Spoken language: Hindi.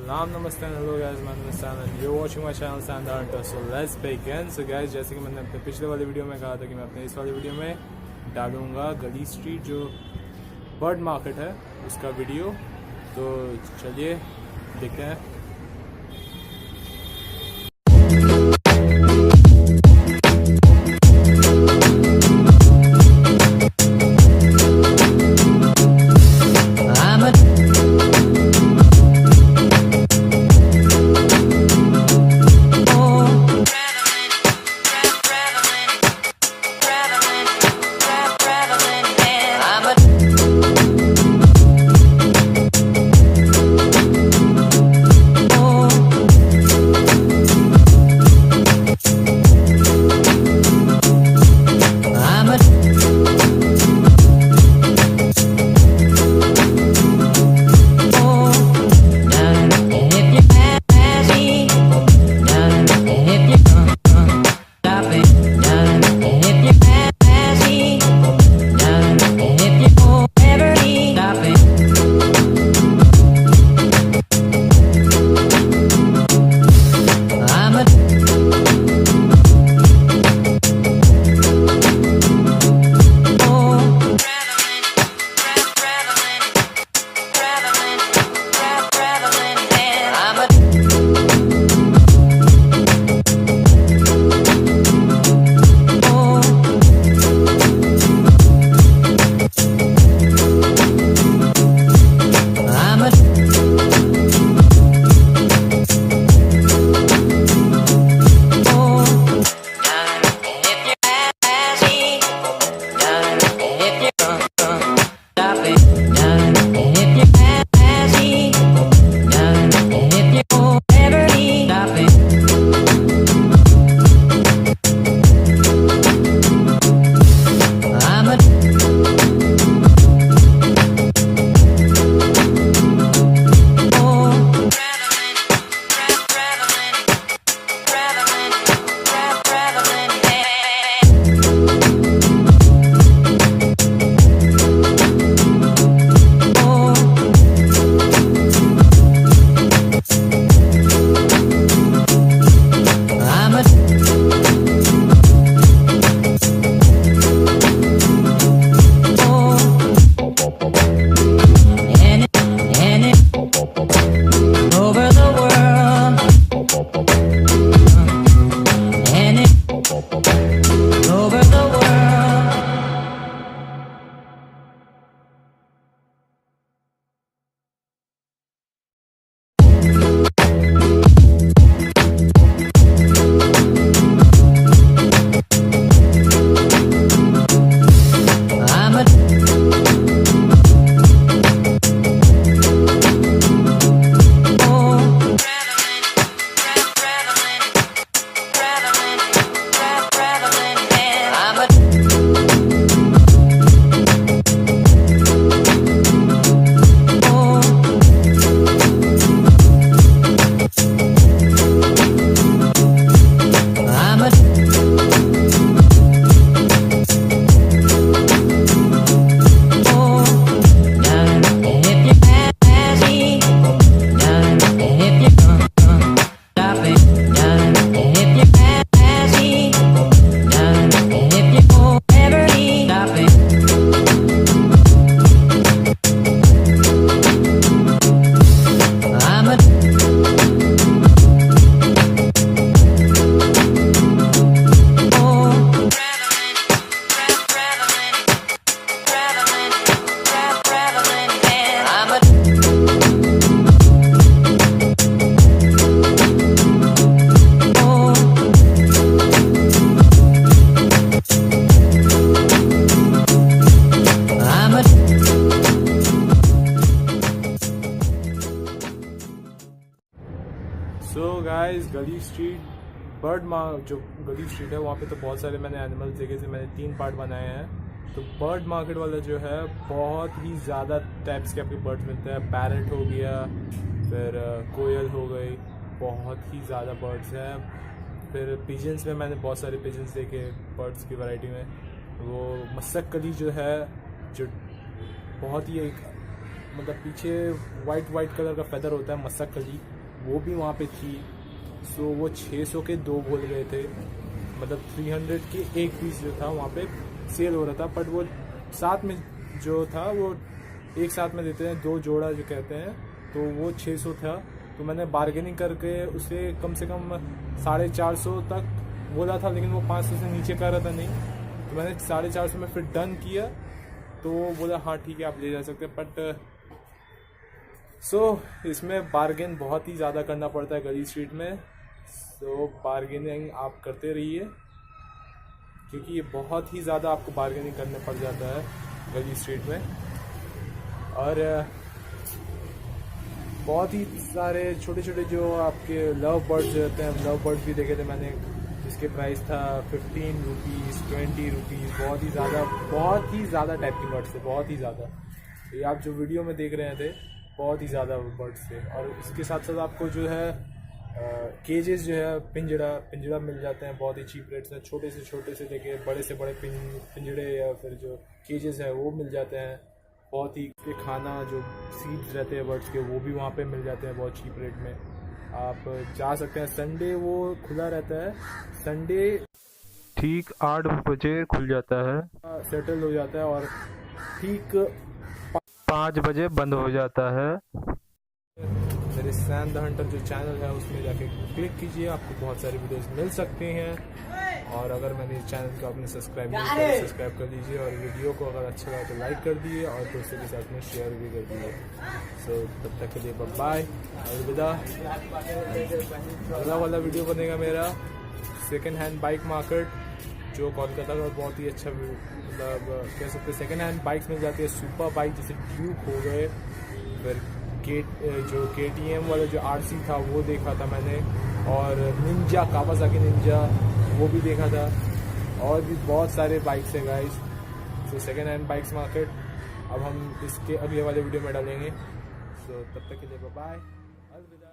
Salam, namaste and hello guys, my name is Sam and you're watching my channel Sam the Hunter. So let's begin. So guys, जैसे कि मैंने अपने पिछले वाले वीडियो में कहा था कि मैं अपने इस वाले वीडियो में डालूंगा गली स्ट्रीट जो बर्ड मार्केट है उसका वीडियो। तो चलिए देखते हैं। सो गाइस, गली स्ट्रीट जो गली स्ट्रीट है वहाँ पे तो बहुत सारे मैंने एनिमल्स देखे थे। मैंने 3 पार्ट बनाए हैं। तो बर्ड मार्केट वाला जो है बहुत ही ज़्यादा टाइप्स के आपके बर्ड्स मिलते हैं। पैरट हो गया, फिर कोयल हो गई, बहुत ही ज़्यादा बर्ड्स हैं। फिर पिजन्स में मैंने बहुत सारे पिजन्स देखे बर्ड्स की वैरायटी में। वो मस्सक कली जो है, जो बहुत ही एक मतलब पीछे वाइट कलर का फेदर होता है मस्सक कली, वो भी वहाँ पे थी। सो वो 600 के 2 बोल रहे थे, मतलब 300 के एक पीस जो था वहाँ पे सेल हो रहा था। बट वो साथ में जो था वो एक साथ में देते हैं, 2 जोड़ा जो कहते हैं, तो वो 600 था। तो मैंने बार्गेनिंग करके उसे कम से कम 450 तक बोला था, लेकिन वो 500 से नीचे कर रहा था नहीं, तो मैंने 450 में फिर डन किया। तो वो बोला हाँ ठीक है आप ले जा सकते हैं। बट इसमें बार्गेन बहुत ही ज़्यादा करना पड़ता है गली स्ट्रीट में। बार्गेनिंग आप करते रहिए, क्योंकि ये बहुत ही ज़्यादा आपको बार्गेनिंग करने पड़ जाता है गली स्ट्रीट में। और बहुत ही सारे छोटे छोटे जो आपके लव बर्ड्स रहते हैं, लव बर्ड्स भी देखे थे मैंने, जिसके प्राइस था 15 रुपीज़, 20 रुपीज़। बहुत ही ज़्यादा टाइप के बर्ड्स थे, बहुत ही ज़्यादा। ये आप जो वीडियो में देख रहे थे बहुत ही ज़्यादा बर्ड्स थे। और इसके साथ साथ आपको जो है केजेस जो है, पिंजड़ा मिल जाते हैं बहुत ही चीप रेट्स में। छोटे से लेके बड़े से बड़े पिंजड़े या फिर जो केजेस है वो मिल जाते हैं। बहुत ही खाना जो सीड्स रहते हैं बर्ड्स के वो भी वहाँ पे मिल जाते हैं बहुत चीप रेट में। आप जा सकते हैं। संडे वो खुला रहता है, संडे ठीक 8 बजे खुल जाता है, सेटल हो जाता है और ठीक 5 बजे बंद हो जाता है। मेरे सैम द हंटर जो चैनल है उसमें जाके क्लिक कीजिए, आपको बहुत सारी वीडियोस मिल सकती हैं। और अगर मैंने इस चैनल को आपने सब्सक्राइब नहीं किया तो सब्सक्राइब कर लीजिए, और वीडियो को अगर अच्छा लगा तो लाइक कर दिए और दोस्तों के साथ में शेयर भी कर दिए। तब तक के लिए बाय, अलविदा। अगला वाला वीडियो बनेगा मेरा सेकेंड हैंड बाइक मार्केट, जो कोलकाता का बहुत ही अच्छा, मतलब कह सकते हैं सेकेंड हैंड बाइक्स मिल जाती है। सुपर बाइक जैसे ड्यूक हो गए, फिर जो KTM वाला जो RC था वो देखा था मैंने, और निंजा, कावासाकी निंजा वो भी देखा था, और भी बहुत सारे बाइक्स हैं guys. So second hand bikes market अब हम इसके अगले वाले वीडियो में डालेंगे। सो तब तक के लिए बाय, अलविदा।